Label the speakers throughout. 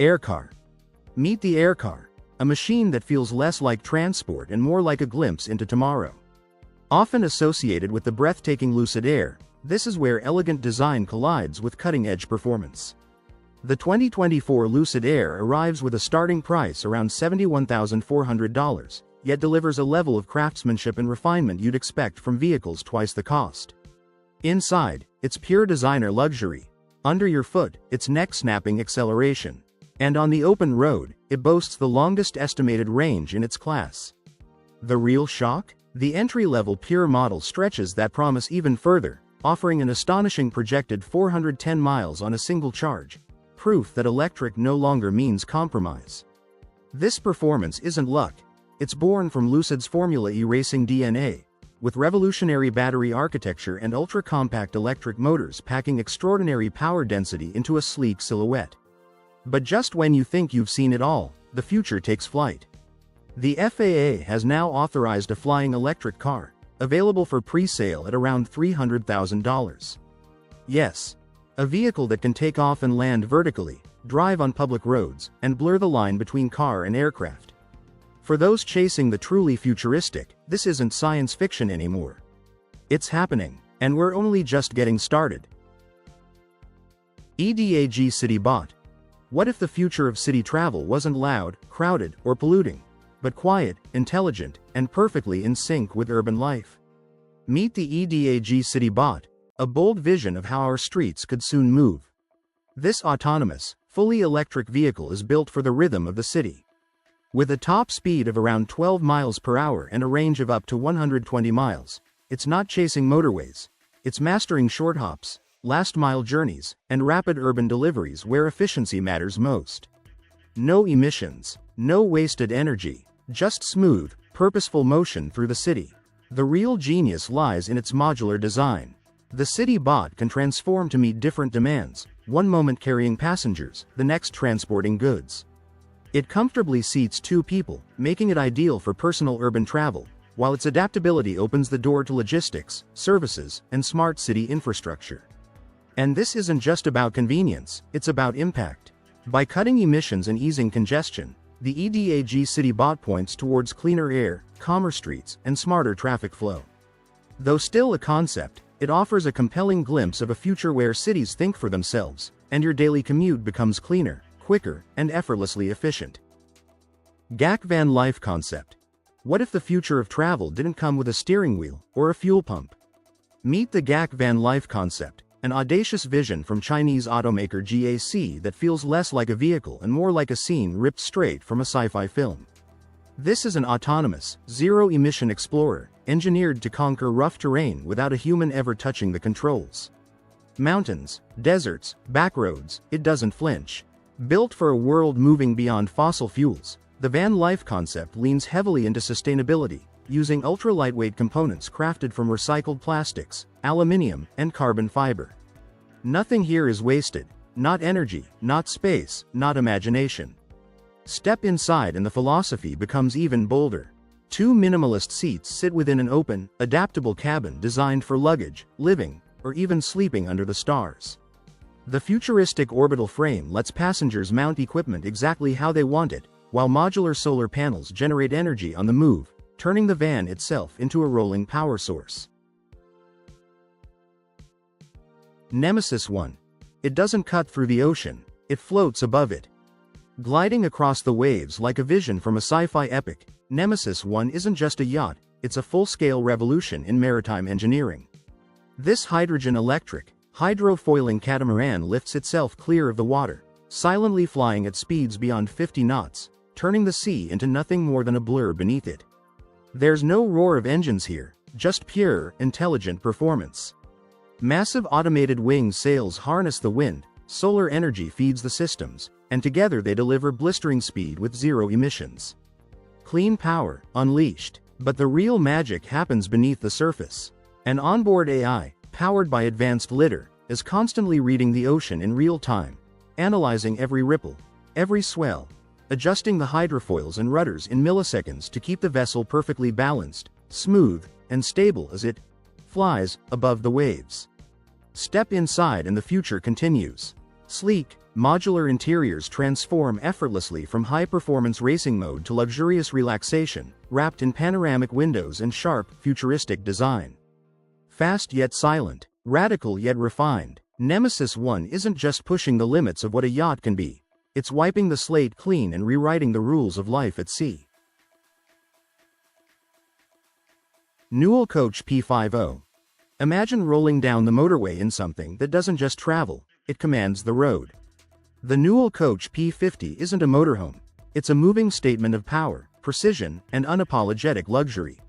Speaker 1: Air car. Meet the air car, a machine that feels less like transport and more like a glimpse into tomorrow. Often associated with the breathtaking Lucid Air, this is where elegant design collides with cutting-edge performance. The 2024 Lucid Air arrives with a starting price around $71,400, yet delivers a level of craftsmanship and refinement you'd expect from vehicles twice the cost. Inside, it's pure designer luxury. Under your foot, it's neck-snapping acceleration. And on the open road, it boasts the longest estimated range in its class. The real shock? The entry-level Pure model stretches that promise even further, offering an astonishing projected 410 miles on a single charge, proof that electric no longer means compromise. This performance isn't luck. It's born from Lucid's Formula E racing DNA, with revolutionary battery architecture and ultra-compact electric motors packing extraordinary power density into a sleek silhouette. But just when you think you've seen it all, the future takes flight. The FAA has now authorized a flying electric car, available for pre-sale at around $300,000. Yes, a vehicle that can take off and land vertically, drive on public roads, and blur the line between car and aircraft. For those chasing the truly futuristic, this isn't science fiction anymore. It's happening, and we're only just getting started. EDAG City Bot. What if the future of city travel wasn't loud, crowded, or polluting, but quiet, intelligent, and perfectly in sync with urban life? Meet the EDAG City Bot, a bold vision of how our streets could soon move. This autonomous, fully electric vehicle is built for the rhythm of the city. With a top speed of around 12 miles per hour and a range of up to 120 miles, it's not chasing motorways. It's mastering short hops, last-mile journeys, and rapid urban deliveries where efficiency matters most. No emissions, no wasted energy, just smooth, purposeful motion through the city. The real genius lies in its modular design. The City Bot can transform to meet different demands, one moment carrying passengers, the next transporting goods. It comfortably seats 2 people, making it ideal for personal urban travel, while its adaptability opens the door to logistics, services, and smart city infrastructure. And this isn't just about convenience, it's about impact. By cutting emissions and easing congestion, the EDAG City Bot points towards cleaner air, calmer streets, and smarter traffic flow. Though still a concept, it offers a compelling glimpse of a future where cities think for themselves, and your daily commute becomes cleaner, quicker, and effortlessly efficient. GAC Van Life Concept. What if the future of travel didn't come with a steering wheel or a fuel pump? Meet the GAC Van Life Concept, an audacious vision from Chinese automaker GAC that feels less like a vehicle and more like a scene ripped straight from a sci-fi film. This is an autonomous, zero-emission explorer, engineered to conquer rough terrain without a human ever touching the controls. Mountains, deserts, backroads, it doesn't flinch. Built for a world moving beyond fossil fuels, the van life concept leans heavily into sustainability, using ultra-lightweight components crafted from recycled plastics, aluminium, and carbon fiber. Nothing here is wasted, not energy, not space, not imagination. Step inside and the philosophy becomes even bolder. 2 minimalist seats sit within an open, adaptable cabin designed for luggage, living, or even sleeping under the stars. The futuristic orbital frame lets passengers mount equipment exactly how they want it, while modular solar panels generate energy on the move, turning the van itself into a rolling power source. Nemesis 1. It doesn't cut through the ocean, it floats above it. Gliding across the waves like a vision from a sci-fi epic, Nemesis 1 isn't just a yacht, it's a full-scale revolution in maritime engineering. This hydrogen-electric, hydrofoiling catamaran lifts itself clear of the water, silently flying at speeds beyond 50 knots, turning the sea into nothing more than a blur beneath it. There's no roar of engines here, just pure, intelligent performance. Massive automated wing sails harness the wind, solar energy feeds the systems, and together they deliver blistering speed with zero emissions. Clean power, unleashed. But the real magic happens beneath the surface. An onboard AI, powered by advanced lidar, is constantly reading the ocean in real time, analyzing every ripple, every swell, adjusting the hydrofoils and rudders in milliseconds to keep the vessel perfectly balanced, smooth, and stable as it flies above the waves. Step inside and the future continues. Sleek, modular interiors transform effortlessly from high-performance racing mode to luxurious relaxation, wrapped in panoramic windows and sharp, futuristic design. Fast yet silent, radical yet refined, Nemesis 1 isn't just pushing the limits of what a yacht can be, it's wiping the slate clean and rewriting the rules of life at sea. Newell Coach P50. Imagine rolling down the motorway in something that doesn't just travel, it commands the road. The Newell Coach P50 isn't a motorhome, it's a moving statement of power, precision, and unapologetic luxury.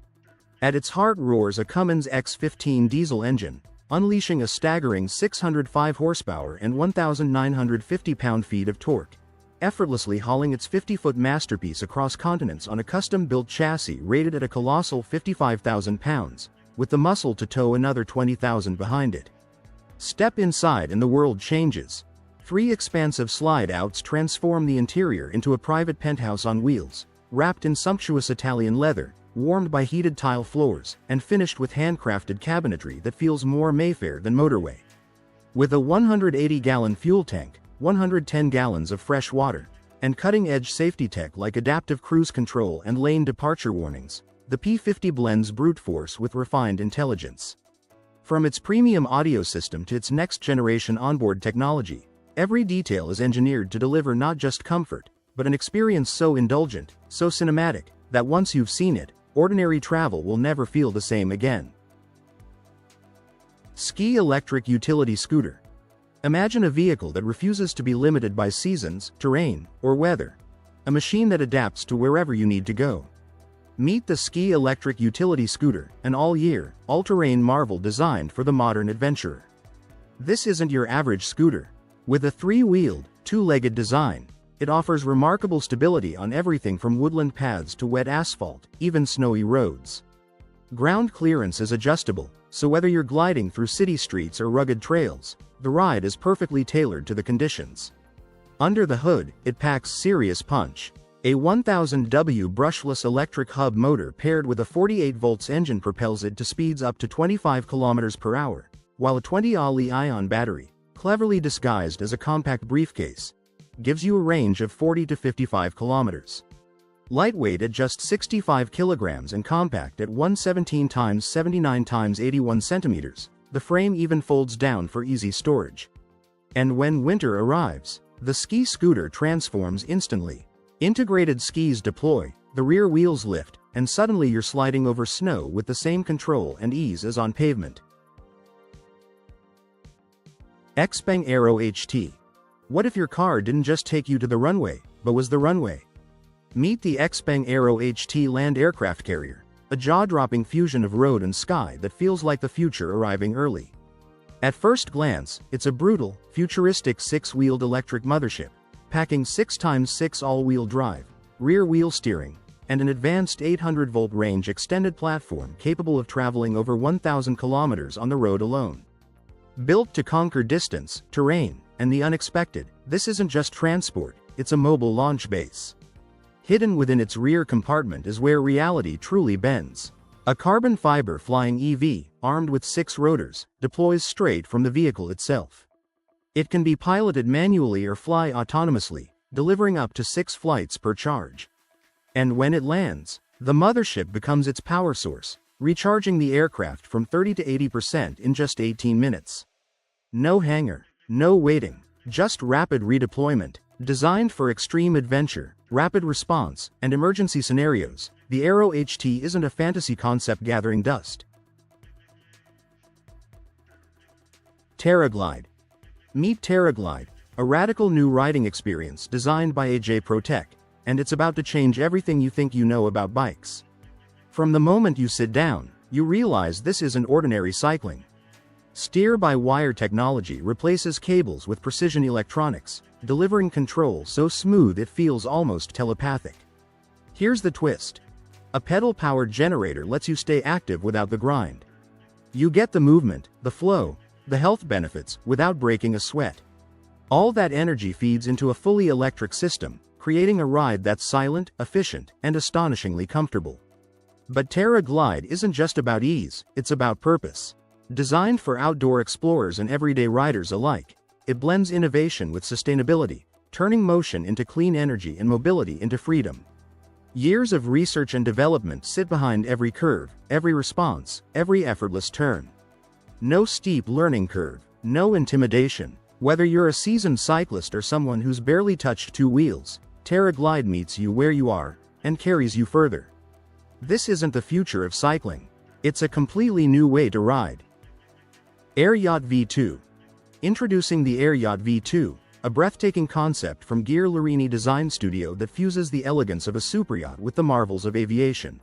Speaker 1: At its heart roars a Cummins X15 diesel engine, unleashing a staggering 605 horsepower and 1,950 pound-feet of torque, effortlessly hauling its 50-foot masterpiece across continents on a custom-built chassis rated at a colossal 55,000 pounds, with the muscle to tow another 20,000 behind it. Step inside and the world changes. 3 expansive slide-outs transform the interior into a private penthouse on wheels, wrapped in sumptuous Italian leather, warmed by heated tile floors, and finished with handcrafted cabinetry that feels more Mayfair than motorway. With a 180-gallon fuel tank, 110 gallons of fresh water, and cutting-edge safety tech like adaptive cruise control and lane departure warnings, the P50 blends brute force with refined intelligence. From its premium audio system to its next-generation onboard technology, every detail is engineered to deliver not just comfort, but an experience so indulgent, so cinematic, that once you've seen it, ordinary travel will never feel the same again. Ski Electric Utility Scooter. Imagine a vehicle that refuses to be limited by seasons, terrain, or weather. A machine that adapts to wherever you need to go. Meet the Ski Electric Utility Scooter, an all-year, all-terrain marvel designed for the modern adventurer. This isn't your average scooter. With a 3-wheeled, 2-legged design, it offers remarkable stability on everything from woodland paths to wet asphalt, even snowy roads. Ground clearance is adjustable, so whether you're gliding through city streets or rugged trails, the ride is perfectly tailored to the conditions. Under the hood, it packs serious punch. A 1000W brushless electric hub motor paired with a 48 volts engine propels it to speeds up to 25 km per hour, while a 20Ah-ion battery, cleverly disguised as a compact briefcase, gives you a range of 40 to 55 kilometers. Lightweight at just 65 kilograms and compact at 117 x 79 x 81 centimeters, the frame even folds down for easy storage. And when winter arrives, the ski scooter transforms instantly. Integrated skis deploy, the rear wheels lift, and suddenly you're sliding over snow with the same control and ease as on pavement. Xpeng Aero HT. What if your car didn't just take you to the runway, but was the runway? Meet the Xpeng Aero HT land aircraft carrier, a jaw-dropping fusion of road and sky that feels like the future arriving early. At first glance, it's a brutal, futuristic 6-wheeled electric mothership, packing 6x6 all-wheel drive, rear-wheel steering, and an advanced 800-volt range extended platform capable of traveling over 1,000 kilometers on the road alone. Built to conquer distance, terrain, and the unexpected, this isn't just transport, it's a mobile launch base. Hidden within its rear compartment is where reality truly bends. A carbon fiber flying EV, armed with 6 rotors, deploys straight from the vehicle itself. It can be piloted manually or fly autonomously, delivering up to 6 flights per charge. And when it lands, the mothership becomes its power source, recharging the aircraft from 30 to 80% in just 18 minutes. No hangar, no waiting, just rapid redeployment. Designed for extreme adventure, rapid response, and emergency scenarios, the Aero HT isn't a fantasy concept gathering dust. TerraGlide. Meet TerraGlide, a radical new riding experience designed by AJ ProTech, and it's about to change everything you think you know about bikes. From the moment you sit down, you realize this isn't ordinary cycling. Steer-by-wire technology replaces cables with precision electronics, delivering control so smooth it feels almost telepathic. Here's the twist. A pedal-powered generator lets you stay active without the grind. You get the movement, the flow, the health benefits, without breaking a sweat. All that energy feeds into a fully electric system, creating a ride that's silent, efficient, and astonishingly comfortable. But TerraGlide isn't just about ease, it's about purpose. Designed for outdoor explorers and everyday riders alike, it blends innovation with sustainability, turning motion into clean energy and mobility into freedom. Years of research and development sit behind every curve, every response, every effortless turn. No steep learning curve, no intimidation. Whether you're a seasoned cyclist or someone who's barely touched two wheels, TerraGlide meets you where you are and carries you further. This isn't the future of cycling. It's a completely new way to ride. Air Yacht V2. Introducing the Air Yacht V2, a breathtaking concept from Gear Larini Design Studio that fuses the elegance of a superyacht with the marvels of aviation.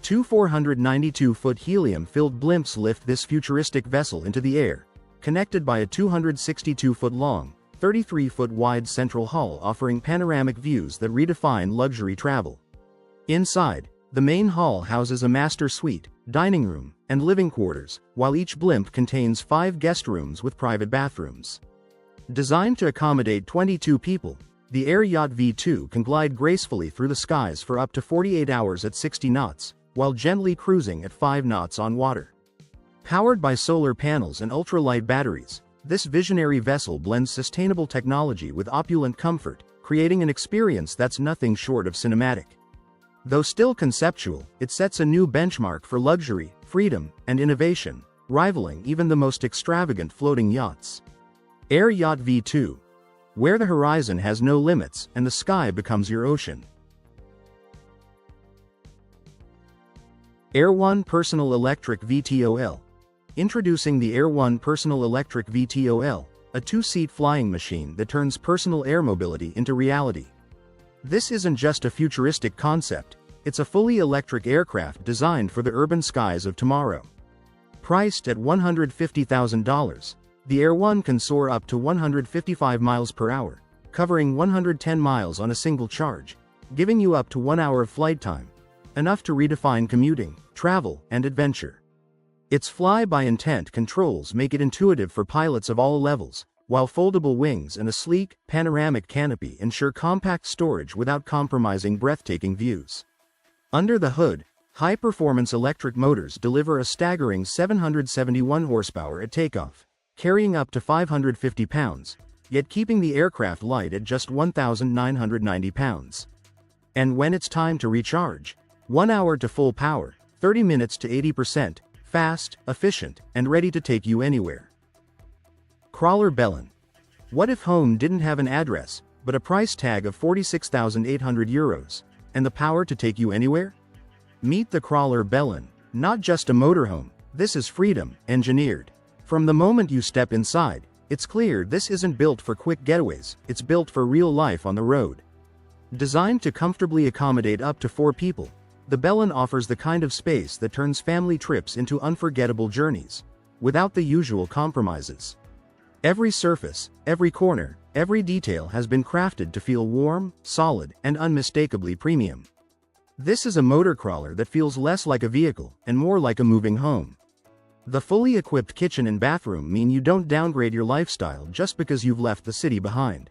Speaker 1: Two 492-foot helium-filled blimps lift this futuristic vessel into the air, connected by a 262-foot-long, 33-foot-wide central hull offering panoramic views that redefine luxury travel. Inside, the main hull houses a master suite, dining room, and living quarters, while each blimp contains 5 guest rooms with private bathrooms. Designed to accommodate 22 people, the Air Yacht V2 can glide gracefully through the skies for up to 48 hours at 60 knots, while gently cruising at 5 knots on water. Powered by solar panels and ultralight batteries, this visionary vessel blends sustainable technology with opulent comfort, creating an experience that's nothing short of cinematic. Though still conceptual, it sets a new benchmark for luxury, freedom, and innovation, rivaling even the most extravagant floating yachts. Air Yacht V2. Where the horizon has no limits and the sky becomes your ocean. Air One Personal Electric VTOL. Introducing the Air One Personal Electric VTOL, a 2-seat flying machine that turns personal air mobility into reality. This isn't just a futuristic concept, it's a fully electric aircraft designed for the urban skies of tomorrow. Priced at $150,000, the Air One can soar up to 155 miles per hour, covering 110 miles on a single charge, giving you up to 1 hour of flight time, enough to redefine commuting, travel, and adventure. Its fly-by-intent controls make it intuitive for pilots of all levels, while foldable wings and a sleek, panoramic canopy ensure compact storage without compromising breathtaking views. Under the hood, high-performance electric motors deliver a staggering 771 horsepower at takeoff, carrying up to 550 pounds, yet keeping the aircraft light at just 1,990 pounds. And when it's time to recharge, 1 hour to full power, 30 minutes to 80%, fast, efficient, and ready to take you anywhere. Crawler Bellin. What if home didn't have an address, but a price tag of €46,800, and the power to take you anywhere? Meet the Crawler Bellin, not just a motorhome, this is freedom, engineered. From the moment you step inside, it's clear this isn't built for quick getaways, it's built for real life on the road. Designed to comfortably accommodate up to 4 people, the Bellin offers the kind of space that turns family trips into unforgettable journeys, without the usual compromises. Every surface, every corner, every detail has been crafted to feel warm, solid, and unmistakably premium. This is a motor crawler that feels less like a vehicle and more like a moving home. The fully equipped kitchen and bathroom mean you don't downgrade your lifestyle just because you've left the city behind.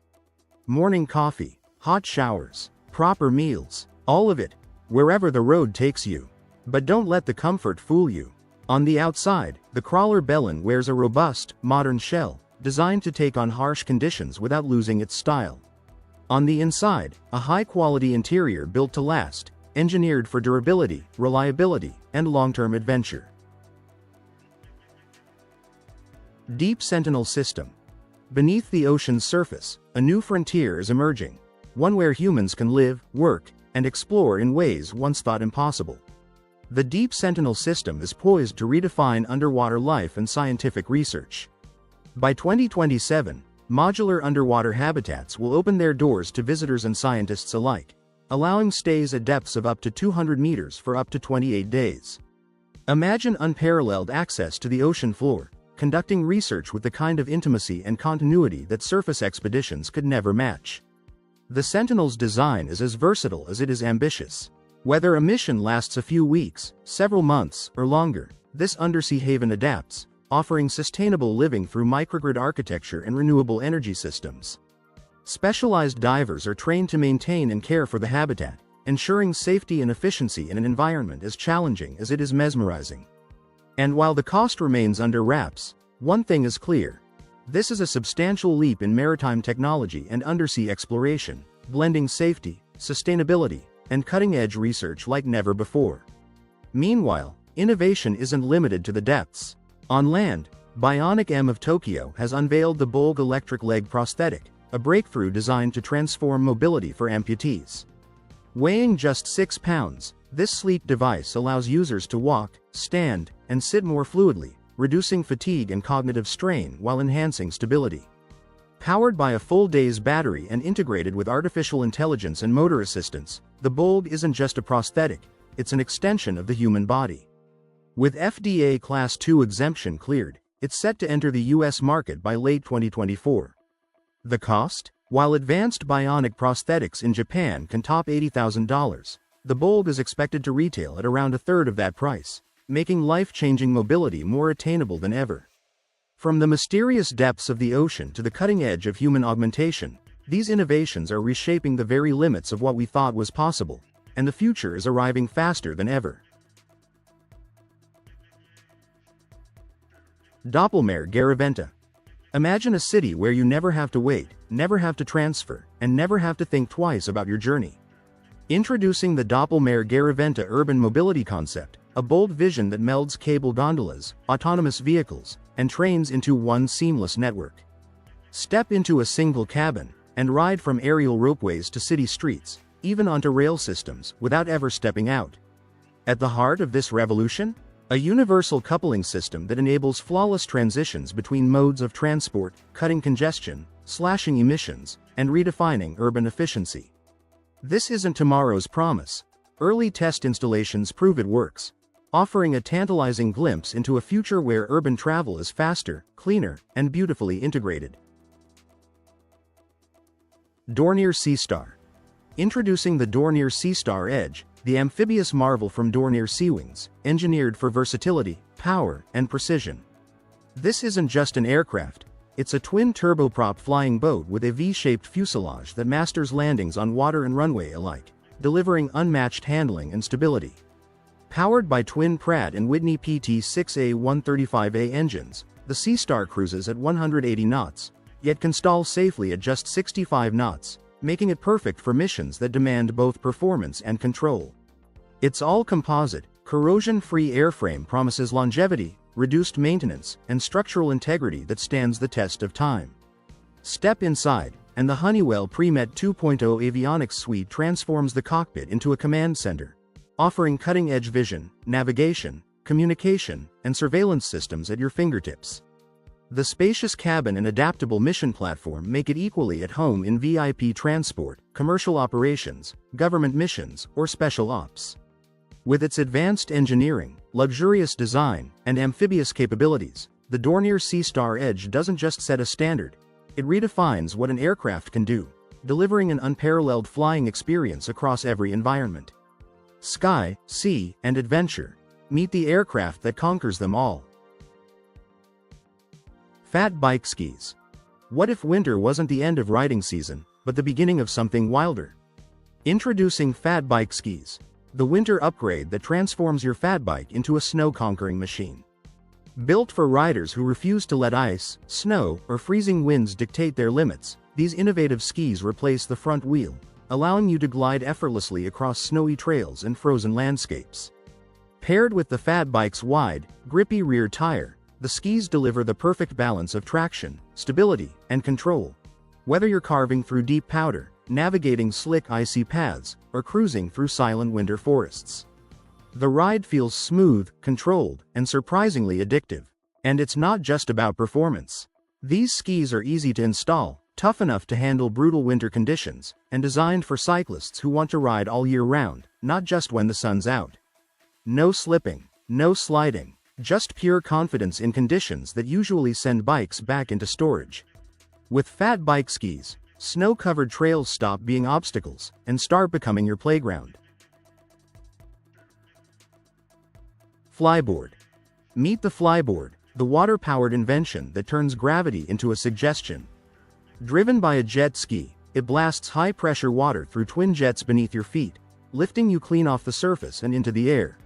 Speaker 1: Morning coffee, hot showers, proper meals, all of it, wherever the road takes you. But don't let the comfort fool you. On the outside, the Crawler Bellin wears a robust, modern shell, designed to take on harsh conditions without losing its style. On the inside, a high-quality interior built to last, engineered for durability, reliability, and long-term adventure. Deep Sentinel System. Beneath the ocean's surface, a new frontier is emerging, one where humans can live, work, and explore in ways once thought impossible. The Deep Sentinel system is poised to redefine underwater life and scientific research. By 2027, modular underwater habitats will open their doors to visitors and scientists alike, allowing stays at depths of up to 200 meters for up to 28 days. Imagine unparalleled access to the ocean floor, conducting research with the kind of intimacy and continuity that surface expeditions could never match. The Sentinel's design is as versatile as it is ambitious. Whether a mission lasts a few weeks, several months, or longer, this undersea haven adapts, offering sustainable living through microgrid architecture and renewable energy systems. Specialized divers are trained to maintain and care for the habitat, ensuring safety and efficiency in an environment as challenging as it is mesmerizing. And while the cost remains under wraps, one thing is clear: This is a substantial leap in maritime technology and undersea exploration, blending safety, sustainability, and cutting-edge research like never before. Meanwhile, innovation isn't limited to the depths. On land, Bionic M of Tokyo has unveiled the Bolg electric leg prosthetic, a breakthrough designed to transform mobility for amputees. Weighing just 6 pounds, this sleek device allows users to walk, stand, and sit more fluidly, reducing fatigue and cognitive strain while enhancing stability. Powered by a full day's battery and integrated with artificial intelligence and motor assistance, the Bolg isn't just a prosthetic, it's an extension of the human body. With FDA Class II exemption cleared, it's set to enter the US market by late 2024. The cost? While advanced bionic prosthetics in Japan can top $80,000, the Bolg is expected to retail at around a third of that price, making life-changing mobility more attainable than ever. From the mysterious depths of the ocean to the cutting edge of human augmentation, these innovations are reshaping the very limits of what we thought was possible, and the future is arriving faster than ever. Doppelmayr Garaventa. Imagine a city where you never have to wait, never have to transfer, and never have to think twice about your journey. Introducing the Doppelmayr Garaventa urban mobility concept, a bold vision that melds cable gondolas, autonomous vehicles, and trains into one seamless network. Step into a single cabin, and ride from aerial ropeways to city streets, even onto rail systems, without ever stepping out. At the heart of this revolution? A universal coupling system that enables flawless transitions between modes of transport, cutting congestion, slashing emissions, and redefining urban efficiency. This isn't tomorrow's promise. Early test installations prove it works, offering a tantalizing glimpse into a future where urban travel is faster, cleaner, and beautifully integrated. Dornier Seastar. Introducing the Dornier Seastar Edge, the amphibious marvel from Dornier Seawings, engineered for versatility, power, and precision. This isn't just an aircraft, it's a twin turboprop flying boat with a V-shaped fuselage that masters landings on water and runway alike, delivering unmatched handling and stability. Powered by twin Pratt & Whitney PT6A135A engines, the Seastar cruises at 180 knots, yet can stall safely at just 65 knots, making it perfect for missions that demand both performance and control. Its all-composite, corrosion-free airframe promises longevity, reduced maintenance, and structural integrity that stands the test of time. Step inside, and the Honeywell Pre-Met 2.0 avionics suite transforms the cockpit into a command center, offering cutting-edge vision, navigation, communication, and surveillance systems at your fingertips. The spacious cabin and adaptable mission platform make it equally at home in VIP transport, commercial operations, government missions, or special ops. With its advanced engineering, luxurious design, and amphibious capabilities, the Dornier Seastar Edge doesn't just set a standard, it redefines what an aircraft can do, delivering an unparalleled flying experience across every environment. Sky, sea, and adventure. Meet the aircraft that conquers them all. Fat bike skis. What if winter wasn't the end of riding season, but the beginning of something wilder? Introducing Fat Bike Skis, the winter upgrade that transforms your fat bike into a snow-conquering machine. Built for riders who refuse to let ice, snow, or freezing winds dictate their limits, these innovative skis replace the front wheel, allowing you to glide effortlessly across snowy trails and frozen landscapes. Paired with the Fat Bike's wide, grippy rear tire, the skis deliver the perfect balance of traction, stability, and control. Whether you're carving through deep powder, navigating slick icy paths, or cruising through silent winter forests, the ride feels smooth, controlled, and surprisingly addictive. And it's not just about performance. These skis are easy to install, tough enough to handle brutal winter conditions, and designed for cyclists who want to ride all year round, not just when the sun's out. No slipping, no sliding, just pure confidence in conditions that usually send bikes back into storage. With Fat Bike Skis, snow-covered trails stop being obstacles and start becoming your playground. Flyboard. Meet the Flyboard, the water-powered invention that turns gravity into a suggestion. Driven by a jet ski, it blasts high-pressure water through twin jets beneath your feet, lifting you clean off the surface and into the air.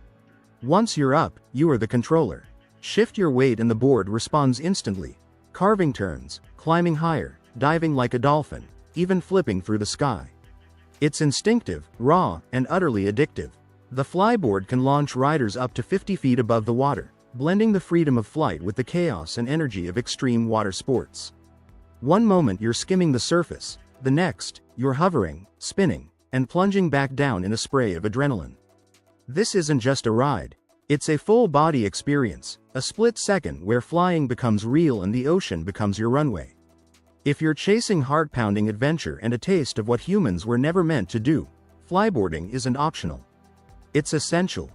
Speaker 1: Once you're up, you are the controller. Shift your weight and the board responds instantly, carving turns, climbing higher, diving like a dolphin, even flipping through the sky. It's instinctive, raw, and utterly addictive. The flyboard can launch riders up to 50 feet above the water, blending the freedom of flight with the chaos and energy of extreme water sports. One moment you're skimming the surface, the next, you're hovering, spinning, and plunging back down in a spray of adrenaline. This isn't just a ride. It's a full-body experience, a split second where flying becomes real and the ocean becomes your runway. If you're chasing heart-pounding adventure and a taste of what humans were never meant to do, flyboarding isn't optional. It's essential.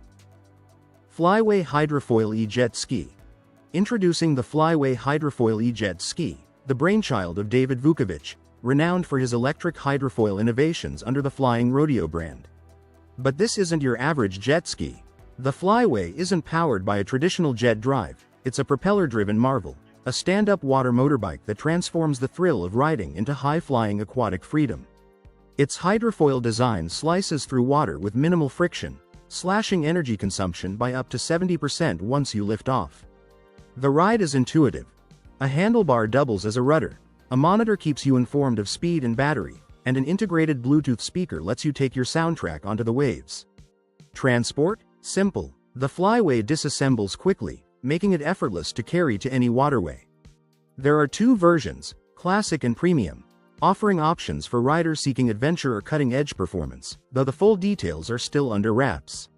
Speaker 1: Flyway Hydrofoil E-Jet Ski. Introducing the Flyway Hydrofoil E-Jet Ski, the brainchild of David Vukovic, renowned for his electric hydrofoil innovations under the Flying Rodeo brand. But this isn't your average jet ski. The Flyway isn't powered by a traditional jet drive, it's a propeller-driven marvel, a stand-up water motorbike that transforms the thrill of riding into high-flying aquatic freedom. Its hydrofoil design slices through water with minimal friction, slashing energy consumption by up to 70% once you lift off. The ride is intuitive. A handlebar doubles as a rudder, a monitor keeps you informed of speed and battery, and an integrated Bluetooth speaker lets you take your soundtrack onto the waves. Transport? Simple. The Flyway disassembles quickly, making it effortless to carry to any waterway. There are two versions, Classic and Premium, offering options for riders seeking adventure or cutting-edge performance, though the full details are still under wraps.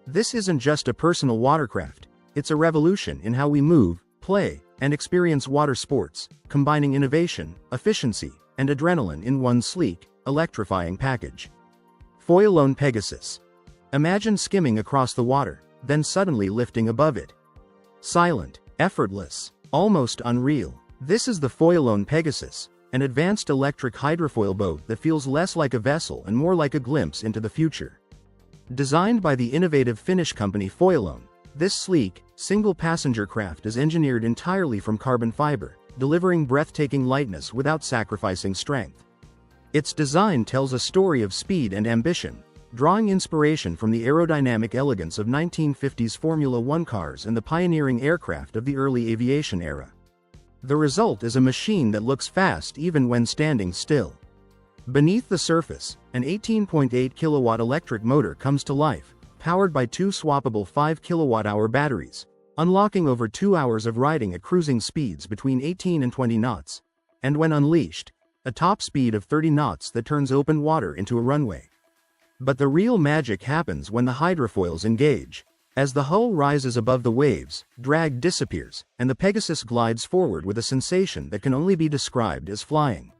Speaker 1: This isn't just a personal watercraft, it's a revolution in how we move, play, and experience water sports, combining innovation, efficiency, and adrenaline in one sleek, electrifying package. Foilone Pegasus. Imagine skimming across the water, then suddenly lifting above it. Silent, effortless, almost unreal. This is the Foilone Pegasus, an advanced electric hydrofoil boat that feels less like a vessel and more like a glimpse into the future. Designed by the innovative Finnish company Foilone, this sleek, single-passenger craft is engineered entirely from carbon fiber, delivering breathtaking lightness without sacrificing strength. Its design tells a story of speed and ambition, drawing inspiration from the aerodynamic elegance of 1950s Formula One cars and the pioneering aircraft of the early aviation era. The result is a machine that looks fast even when standing still. Beneath the surface, an 18.8 kilowatt electric motor comes to life, powered by two swappable 5 kilowatt-hour batteries, unlocking over 2 hours of riding at cruising speeds between 18 and 20 knots, and when unleashed, a top speed of 30 knots that turns open water into a runway. But the real magic happens when the hydrofoils engage. As the hull rises above the waves, drag disappears, and the Pegasus glides forward with a sensation that can only be described as flying.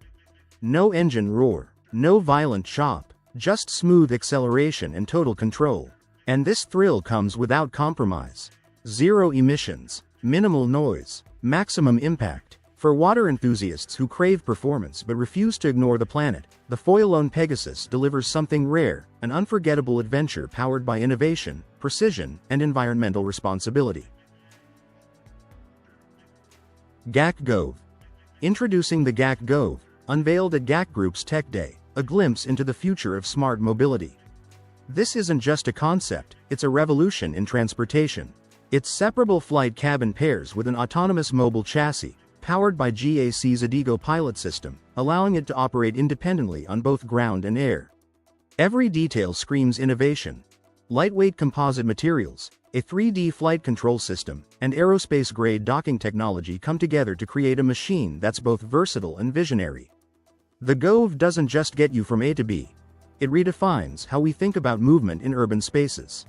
Speaker 1: No engine roar, no violent chop, just smooth acceleration and total control. And this thrill comes without compromise. Zero emissions, minimal noise, maximum impact. For water enthusiasts who crave performance but refuse to ignore the planet, the Foilone Pegasus delivers something rare, an unforgettable adventure powered by innovation, precision, and environmental responsibility. GAC Gove. Introducing the GAC Gove, unveiled at GAC Group's Tech Day, a glimpse into the future of smart mobility. This isn't just a concept, it's a revolution in transportation. Its separable flight cabin pairs with an autonomous mobile chassis, powered by GAC's Adigo pilot system, allowing it to operate independently on both ground and air. Every detail screams innovation. Lightweight composite materials, a 3D flight control system, and aerospace-grade docking technology come together to create a machine that's both versatile and visionary. The Gove doesn't just get you from A to B. It redefines how we think about movement in urban spaces.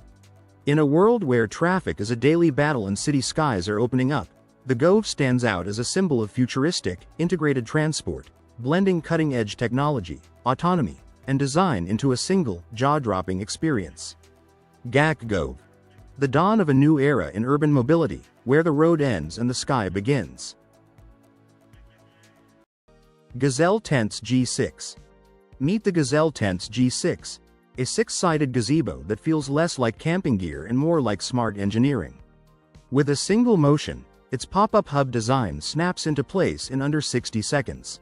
Speaker 1: In a world where traffic is a daily battle and city skies are opening up, the Gove stands out as a symbol of futuristic, integrated transport, blending cutting-edge technology, autonomy, and design into a single, jaw-dropping experience. GAC Gove. The dawn of a new era in urban mobility, where the road ends and the sky begins. Gazelle Tents G6. Meet the Gazelle Tents G6, a 6-sided gazebo that feels less like camping gear and more like smart engineering. With a single motion, its pop-up hub design snaps into place in under 60 seconds.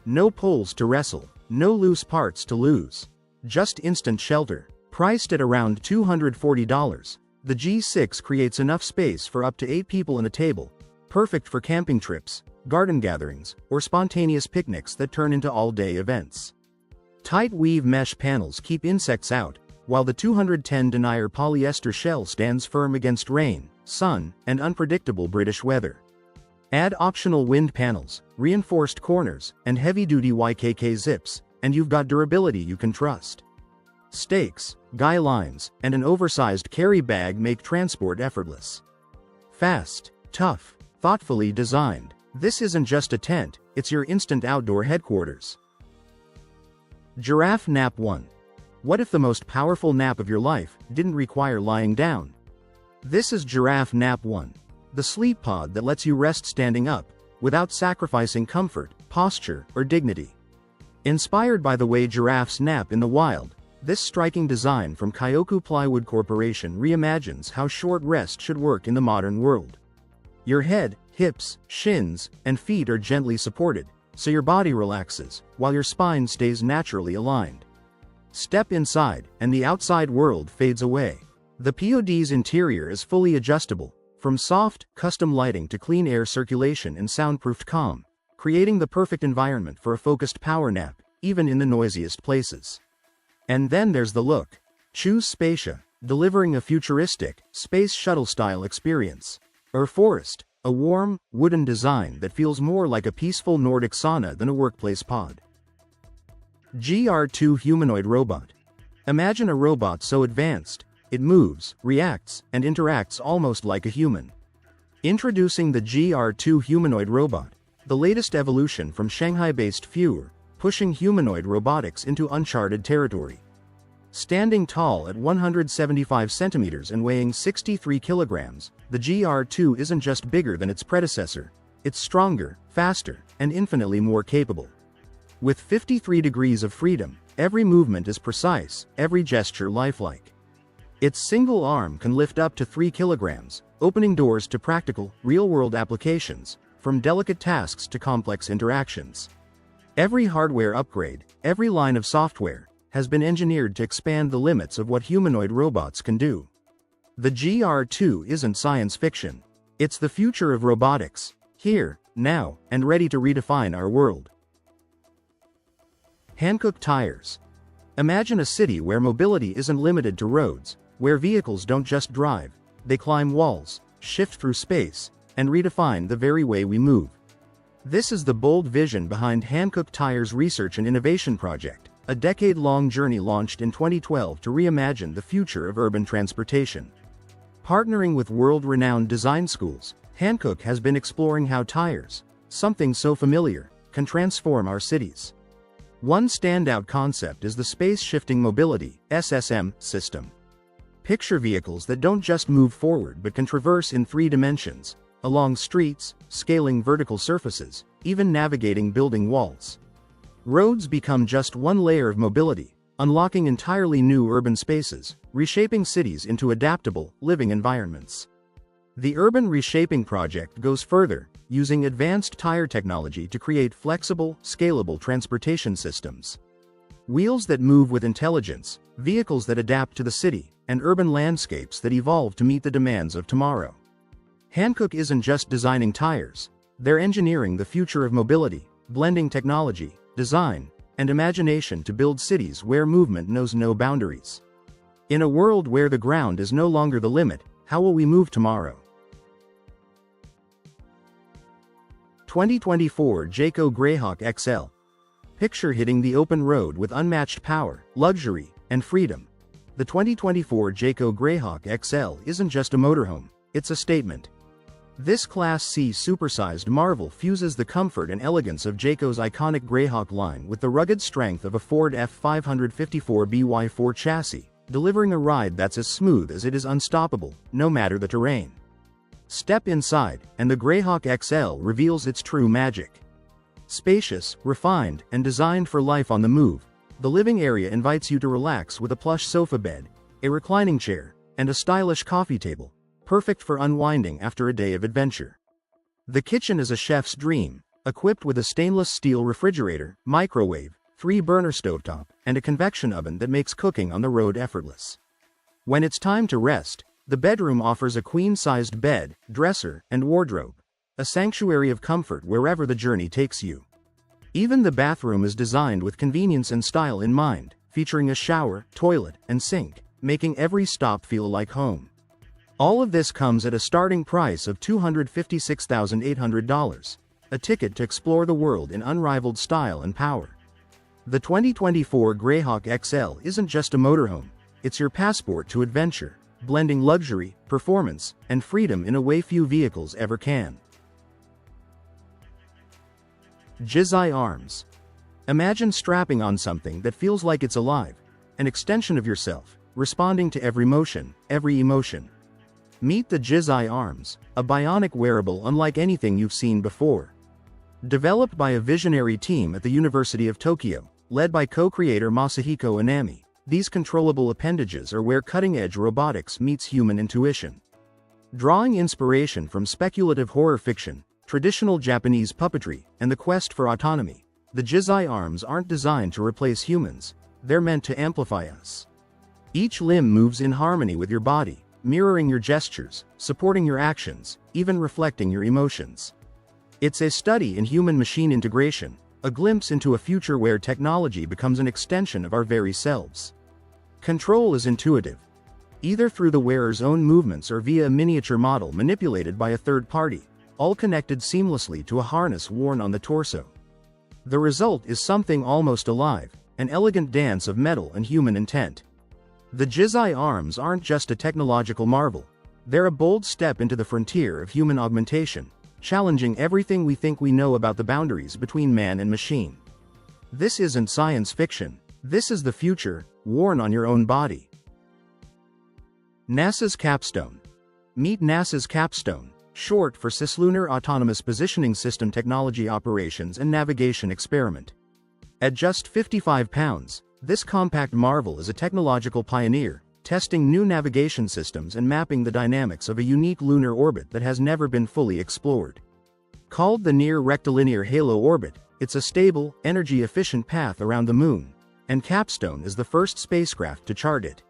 Speaker 1: No poles to wrestle, no loose parts to lose. Just instant shelter. Priced at around $240, the G6 creates enough space for up to 8 people and a table, perfect for camping trips, garden gatherings, or spontaneous picnics that turn into all-day events. Tight weave mesh panels keep insects out, while the 210 denier polyester shell stands firm against rain, sun, and unpredictable British weather. Add optional wind panels, reinforced corners, and heavy-duty YKK zips, and you've got durability you can trust. Stakes, guy lines, and an oversized carry bag make transport effortless. Fast, tough, thoughtfully designed, this isn't just a tent, it's your instant outdoor headquarters. Giraffe Nap 1. What if the most powerful nap of your life didn't require lying down? This is Giraffe Nap 1, the sleep pod that lets you rest standing up, without sacrificing comfort, posture, or dignity. Inspired by the way giraffes nap in the wild, this striking design from Kyoku Plywood Corporation reimagines how short rest should work in the modern world. Your head, hips, shins, and feet are gently supported, so your body relaxes, while your spine stays naturally aligned. Step inside, and the outside world fades away. The pod's interior is fully adjustable, from soft, custom lighting to clean air circulation and soundproofed calm, creating the perfect environment for a focused power nap, even in the noisiest places. And then there's the look. Choose Spacia, delivering a futuristic, space shuttle-style experience. Or Forest, a warm, wooden design that feels more like a peaceful Nordic sauna than a workplace pod. GR2 Humanoid Robot. Imagine a robot so advanced, it moves, reacts, and interacts almost like a human. Introducing the GR2 Humanoid Robot, the latest evolution from Shanghai-based Future, pushing humanoid robotics into uncharted territory. Standing tall at 175 centimeters and weighing 63 kilograms, the GR2 isn't just bigger than its predecessor, it's stronger, faster, and infinitely more capable. With 53 degrees of freedom, every movement is precise, every gesture lifelike. Its single arm can lift up to 3 kilograms, opening doors to practical, real-world applications, from delicate tasks to complex interactions. Every hardware upgrade, every line of software, has been engineered to expand the limits of what humanoid robots can do. The GR2 isn't science fiction. It's the future of robotics, here, now, and ready to redefine our world. Hankook Tires. Imagine a city where mobility isn't limited to roads, where vehicles don't just drive, they climb walls, shift through space, and redefine the very way we move. This is the bold vision behind Hankook Tires' research and innovation project, a decade-long journey launched in 2012 to reimagine the future of urban transportation. Partnering with world-renowned design schools, Hankook has been exploring how tires, something so familiar, can transform our cities. One standout concept is the Space-Shifting Mobility (SSM) system. Picture vehicles that don't just move forward but can traverse in 3 dimensions, along streets, scaling vertical surfaces, even navigating building walls. Roads become just one layer of mobility, unlocking entirely new urban spaces, reshaping cities into adaptable, living environments. The Urban Reshaping Project goes further, using advanced tire technology to create flexible, scalable transportation systems. Wheels that move with intelligence, vehicles that adapt to the city, and urban landscapes that evolve to meet the demands of tomorrow. Hankook isn't just designing tires, they're engineering the future of mobility, blending technology, design, and imagination to build cities where movement knows no boundaries. In a world where the ground is no longer the limit, how will we move tomorrow? 2024 Jayco Greyhawk XL. Picture hitting the open road with unmatched power, luxury, and freedom. The 2024 Jayco Greyhawk XL isn't just a motorhome, it's a statement. This Class C supersized marvel fuses the comfort and elegance of Jayco's iconic Greyhawk line with the rugged strength of a Ford F554 BY4 chassis, delivering a ride that's as smooth as it is unstoppable, no matter the terrain. Step inside, and the Greyhawk XL reveals its true magic. Spacious, refined, and designed for life on the move, the living area invites you to relax with a plush sofa bed, a reclining chair, and a stylish coffee table, perfect for unwinding after a day of adventure. The kitchen is a chef's dream, equipped with a stainless steel refrigerator, microwave, 3-burner stovetop, and a convection oven that makes cooking on the road effortless. When it's time to rest, the bedroom offers a queen-sized bed, dresser, and wardrobe. a sanctuary of comfort wherever the journey takes you. Even the bathroom is designed with convenience and style in mind, featuring a shower, toilet, and sink, making every stop feel like home. All of this comes at a starting price of $256,800, a ticket to explore the world in unrivaled style and power. The 2024 Greyhawk XL isn't just a motorhome, it's your passport to adventure, blending luxury, performance, and freedom in a way few vehicles ever can. Jizai Arms. Imagine strapping on something that feels like it's alive, an extension of yourself, responding to every motion, every emotion. Meet the Jizai Arms, a bionic wearable unlike anything you've seen before. Developed by a visionary team at the University of Tokyo, led by co-creator Masahiko Inami, these controllable appendages are where cutting-edge robotics meets human intuition. Drawing inspiration from speculative horror fiction, traditional Japanese puppetry, and the quest for autonomy, the Jizai Arms aren't designed to replace humans, they're meant to amplify us. Each limb moves in harmony with your body, mirroring your gestures, supporting your actions, even reflecting your emotions. It's a study in human-machine integration, a glimpse into a future where technology becomes an extension of our very selves. Control is intuitive, either through the wearer's own movements or via a miniature model manipulated by a third party, all connected seamlessly to a harness worn on the torso. The result is something almost alive, an elegant dance of metal and human intent. The Jizai Arms aren't just a technological marvel, they're a bold step into the frontier of human augmentation, challenging everything we think we know about the boundaries between man and machine. This isn't science fiction, this is the future, worn on your own body. NASA's Capstone. Meet NASA's Capstone, short for Cislunar Autonomous Positioning System Technology Operations and Navigation Experiment. At just 55 pounds, this compact marvel is a technological pioneer, testing new navigation systems and mapping the dynamics of a unique lunar orbit that has never been fully explored. Called the Near Rectilinear Halo Orbit, it's a stable, energy-efficient path around the Moon, and Capstone is the first spacecraft to chart it.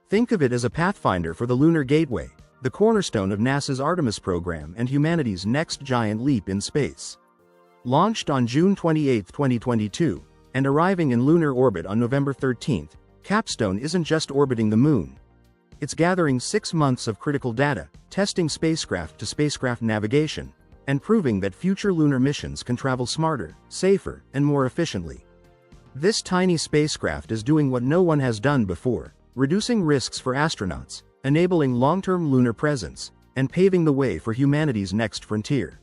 Speaker 1: Think of it as a pathfinder for the Lunar Gateway, the cornerstone of NASA's Artemis program and humanity's next giant leap in space. Launched on June 28, 2022, and arriving in lunar orbit on November 13, Capstone isn't just orbiting the Moon. It's gathering 6 months of critical data, testing spacecraft-to-spacecraft navigation, and proving that future lunar missions can travel smarter, safer, and more efficiently. This tiny spacecraft is doing what no one has done before, reducing risks for astronauts, enabling long-term lunar presence, and paving the way for humanity's next frontier.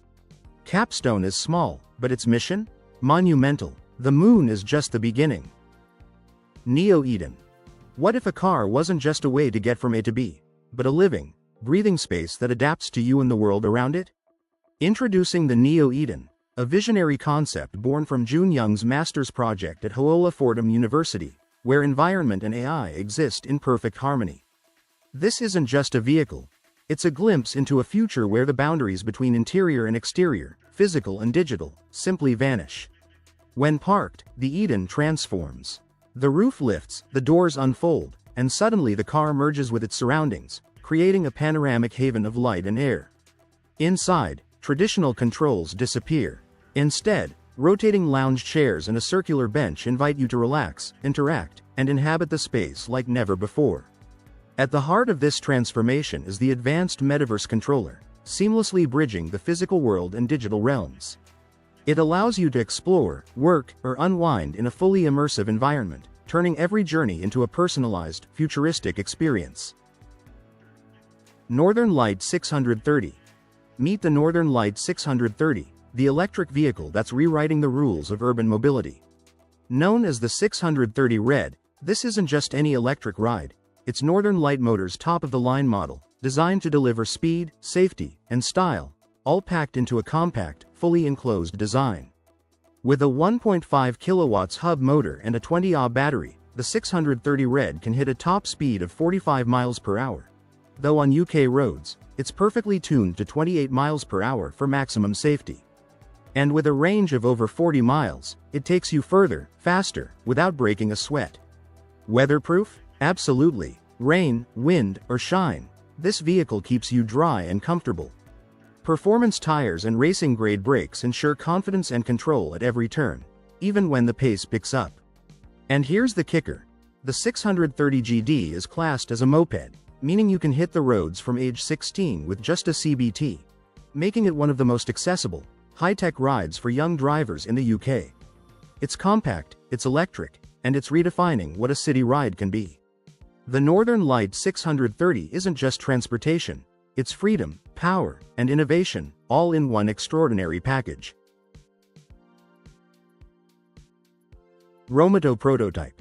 Speaker 1: Capstone is small, but its mission? Monumental. The Moon is just the beginning. Neo Eden. What if a car wasn't just a way to get from A to B, but a living, breathing space that adapts to you and the world around it? Introducing the Neo Eden, a visionary concept born from Jun Young's master's project at Ho'ola Fordham University, where environment and AI exist in perfect harmony. This isn't just a vehicle, it's a glimpse into a future where the boundaries between interior and exterior, physical and digital, simply vanish. When parked, the Eden transforms. The roof lifts, the doors unfold, and suddenly the car merges with its surroundings, creating a panoramic haven of light and air. Inside, traditional controls disappear. Instead, rotating lounge chairs and a circular bench invite you to relax, interact, and inhabit the space like never before. At the heart of this transformation is the advanced Metaverse controller, seamlessly bridging the physical world and digital realms. It allows you to explore, work, or unwind in a fully immersive environment, turning every journey into a personalized, futuristic experience. Northern Light 630. Meet the Northern Light 630, the electric vehicle that's rewriting the rules of urban mobility. Known as the 630 Red, this isn't just any electric ride, it's Northern Light Motors' top-of-the-line model, designed to deliver speed, safety, and style, all packed into a compact, fully enclosed design. With a 1.5 kilowatts hub motor and a 20Ah battery, the 630 Red can hit a top speed of 45 miles per hour. Though on UK roads, it's perfectly tuned to 28 miles per hour for maximum safety. And with a range of over 40 miles, it takes you further, faster, without breaking a sweat. Weatherproof? Absolutely. Rain, wind, or shine, this vehicle keeps you dry and comfortable. Performance tires and racing-grade brakes ensure confidence and control at every turn, even when the pace picks up. And here's the kicker. The 630GD is classed as a moped, meaning you can hit the roads from age 16 with just a CBT, making it one of the most accessible, high-tech rides for young drivers in the UK. It's compact, it's electric, and it's redefining what a city ride can be. The Northern Light 630 isn't just transportation, it's freedom, power, and innovation, all in one extraordinary package. Romoto Prototype.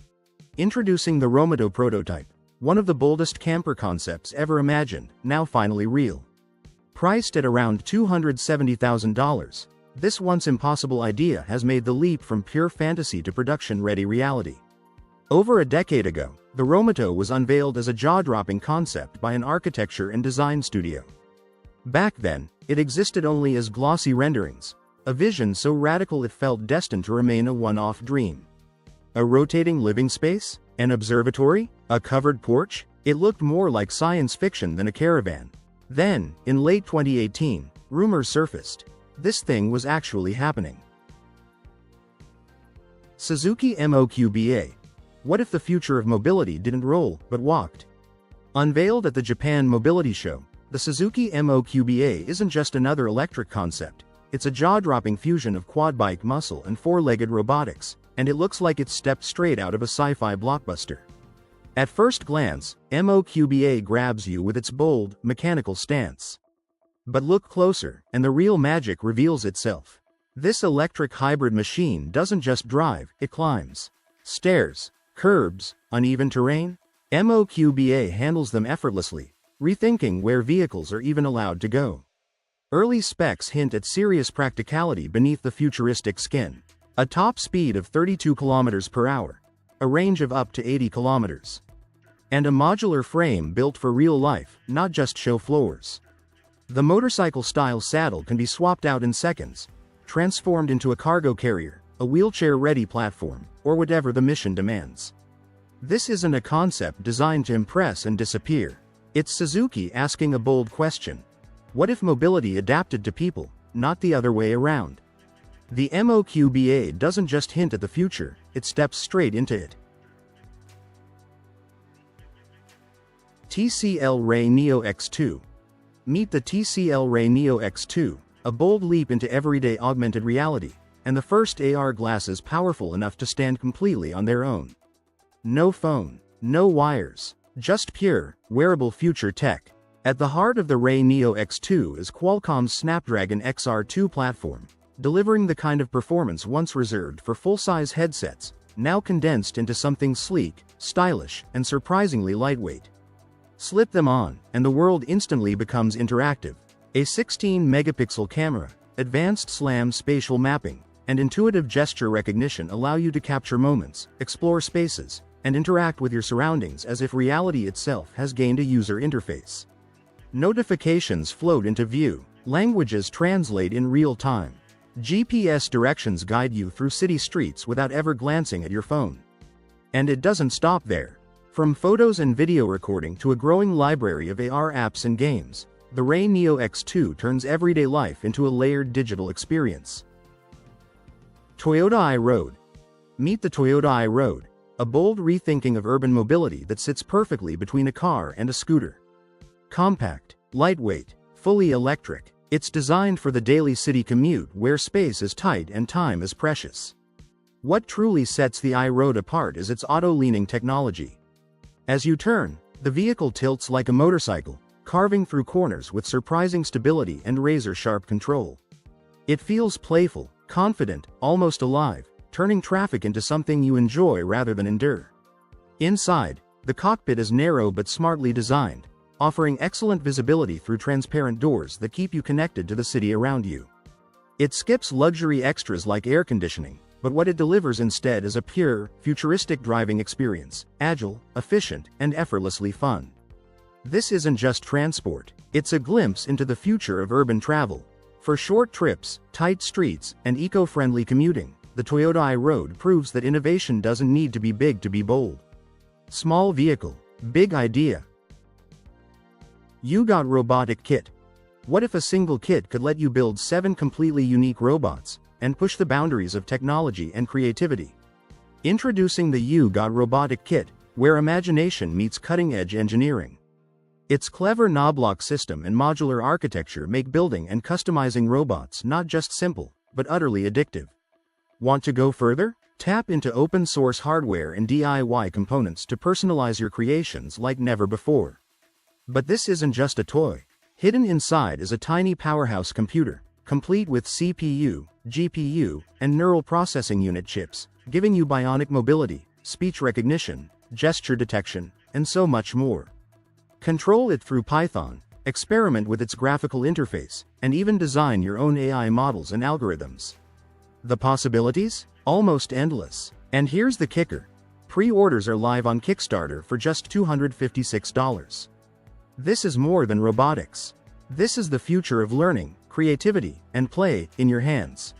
Speaker 1: Introducing the Romoto Prototype, one of the boldest camper concepts ever imagined, now finally real. Priced at around $270,000, this once impossible idea has made the leap from pure fantasy to production-ready reality. Over a decade ago, the Romoto was unveiled as a jaw-dropping concept by an architecture and design studio. Back then, it existed only as glossy renderings, a vision so radical it felt destined to remain a one-off dream. A rotating living space? An observatory? A covered porch? It looked more like science fiction than a caravan. Then, in late 2018, rumors surfaced. This thing was actually happening. Suzuki MOQBA. What if the future of mobility didn't roll, but walked? Unveiled at the Japan Mobility Show, the Suzuki MOQBA isn't just another electric concept, it's a jaw-dropping fusion of quad bike muscle and four-legged robotics, and it looks like it's stepped straight out of a sci-fi blockbuster. At first glance, MOQBA grabs you with its bold, mechanical stance. But look closer, and the real magic reveals itself. This electric hybrid machine doesn't just drive, it climbs. Stairs, curbs, uneven terrain? MOQBA handles them effortlessly, rethinking where vehicles are even allowed to go. Early specs hint at serious practicality beneath the futuristic skin. A top speed of 32 km per hour, a range of up to 80 km, and a modular frame built for real life, not just show floors. The motorcycle-style saddle can be swapped out in seconds, transformed into a cargo carrier, a wheelchair-ready platform, or whatever the mission demands. This isn't a concept designed to impress and disappear. It's Suzuki asking a bold question. What if mobility adapted to people, not the other way around? The MOQBA doesn't just hint at the future, it steps straight into it. TCL Ray Neo X2. Meet the TCL Ray Neo X2, a bold leap into everyday augmented reality, and the first AR glasses powerful enough to stand completely on their own. No phone, no wires, just pure, wearable future tech. At the heart of the Ray Neo X2 is Qualcomm's Snapdragon XR2 platform, delivering the kind of performance once reserved for full-size headsets, now condensed into something sleek, stylish, and surprisingly lightweight. Slip them on, and the world instantly becomes interactive. A 16-megapixel camera, advanced SLAM spatial mapping, and intuitive gesture recognition allow you to capture moments, explore spaces, and interact with your surroundings as if reality itself has gained a user interface. Notifications float into view, languages translate in real time. GPS directions guide you through city streets without ever glancing at your phone. And it doesn't stop there. From photos and video recording to a growing library of AR apps and games, the Ray Neo X2 turns everyday life into a layered digital experience. Toyota iRoad. Meet the Toyota iRoad, a bold rethinking of urban mobility that sits perfectly between a car and a scooter. Compact, lightweight, fully electric, it's designed for the daily city commute where space is tight and time is precious. What truly sets the iRoad apart is its auto-leaning technology. As you turn, the vehicle tilts like a motorcycle, carving through corners with surprising stability and razor-sharp control. It feels playful, confident, almost alive, turning traffic into something you enjoy rather than endure. Inside, the cockpit is narrow but smartly designed, offering excellent visibility through transparent doors that keep you connected to the city around you. It skips luxury extras like air conditioning, but what it delivers instead is a pure, futuristic driving experience, agile, efficient, and effortlessly fun. This isn't just transport, it's a glimpse into the future of urban travel. For short trips, tight streets, and eco-friendly commuting, the Toyota iRoad proves that innovation doesn't need to be big to be bold. Small vehicle, big idea. You got robotic kit. What if a single kit could let you build 7 completely unique robots, and push the boundaries of technology and creativity? Introducing the You Got Robotic Kit, where imagination meets cutting-edge engineering. Its clever knoblock system and modular architecture make building and customizing robots not just simple, but utterly addictive. Want to go further? Tap into open-source hardware and DIY components to personalize your creations like never before. But this isn't just a toy. Hidden inside is a tiny powerhouse computer, complete with CPU, GPU, and neural processing unit chips, giving you bionic mobility, speech recognition, gesture detection, and so much more. Control it through Python, experiment with its graphical interface, and even design your own AI models and algorithms. The possibilities? Almost endless. And here's the kicker. Pre-orders are live on Kickstarter for just $256. This is more than robotics. This is the future of learning, creativity, and play in your hands.